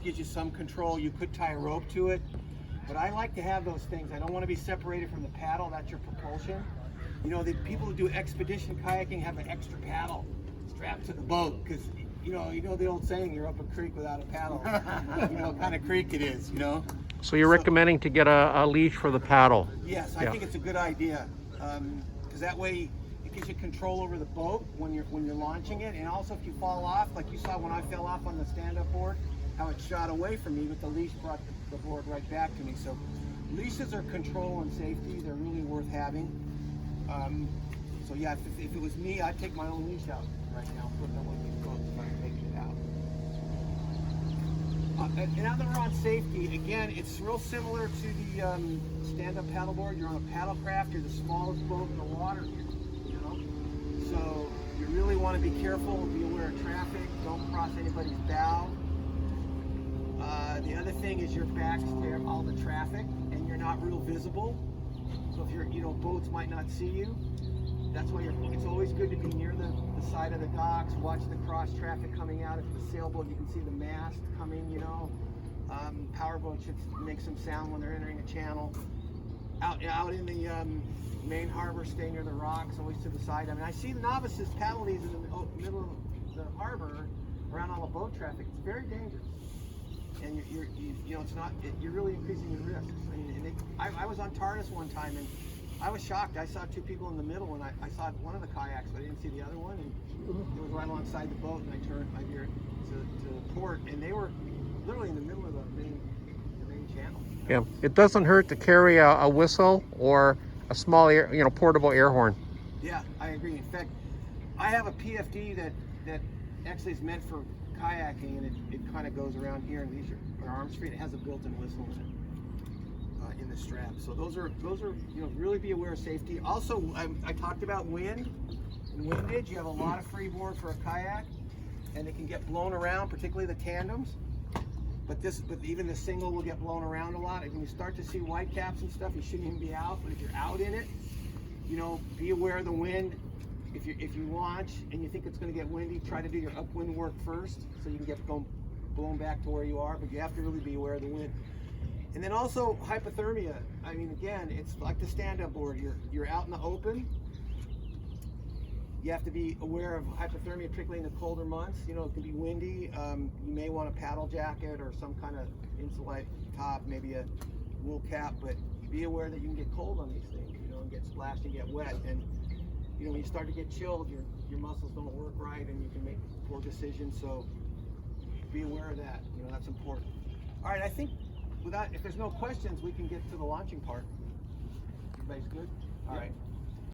gives you some control. You could tie a rope to it, but I like to have those things. I don't want to be separated from the paddle. That's your propulsion. You know, the people who do expedition kayaking have an extra paddle strapped to the boat because you know the old saying, you're up a creek without a paddle. You know what kind of creek it is, you know. So you're recommending to get a leash for the paddle? Yes, I think it's a good idea because that way it gives you control over the boat when you're launching it, and also if you fall off, like you saw when I fell off on the stand-up board, how it shot away from me, but the leash brought the board right back to me. So leashes are control and safety. They're really worth having. So yeah, if it was me, I'd take my own leash out right now, put it on one of these boats if I'm taking it out. And now that we're on safety, again, it's real similar to the stand-up paddleboard. You're on a paddlecraft. You're the smallest boat in the water here, you know? So you really want to be careful, be aware of traffic, don't cross anybody's bow. The other thing is your back's to all the traffic and you're not real visible. So if boats might not see you. That's why it's always good to be near the side of the docks, watch the cross traffic coming out. If it's a sailboat, you can see the mast coming, you know. Powerboat should make some sound when they're entering a channel. Out in the main harbor, stay near the rocks, always to the side. I mean, I see the novices paddle these in the middle of the harbor around all the boat traffic. It's very dangerous. And you're really increasing your risks. I mean, I was on Tardis one time and I was shocked. I saw two people in the middle and I saw one of the kayaks, but I didn't see the other one. And it was right alongside the boat, and I turned my gear to port, and they were literally in the middle of the main channel. Yeah, it doesn't hurt to carry a whistle or a small portable air horn. Yeah, I agree. In fact, I have a PFD that actually is meant for kayaking, and it kind of goes around here, and these are arms free. It has a built-in whistle in it. In the strap. So those are really be aware of safety. Also, I talked about wind and windage. You have a lot of freeboard for a kayak, and it can get blown around, particularly the tandems. But even the single will get blown around a lot. And when you start to see white caps and stuff, you shouldn't even be out. But if you're out in it, be aware of the wind. If you launch and you think it's going to get windy, try to do your upwind work first, so you can get blown back to where you are. But you have to really be aware of the wind. And then also hypothermia. I mean, again, it's like the stand-up board. You're out in the open. You have to be aware of hypothermia, particularly in the colder months. You know, it can be windy. You may want a paddle jacket or some kind of insulate top, maybe a wool cap, but be aware that you can get cold on these things, and get splashed and get wet. And when you start to get chilled, your muscles don't work right, and you can make poor decisions. So be aware of that. That's important. All right, I think. If there's no questions, we can get to the launching part. Everybody's good? All right.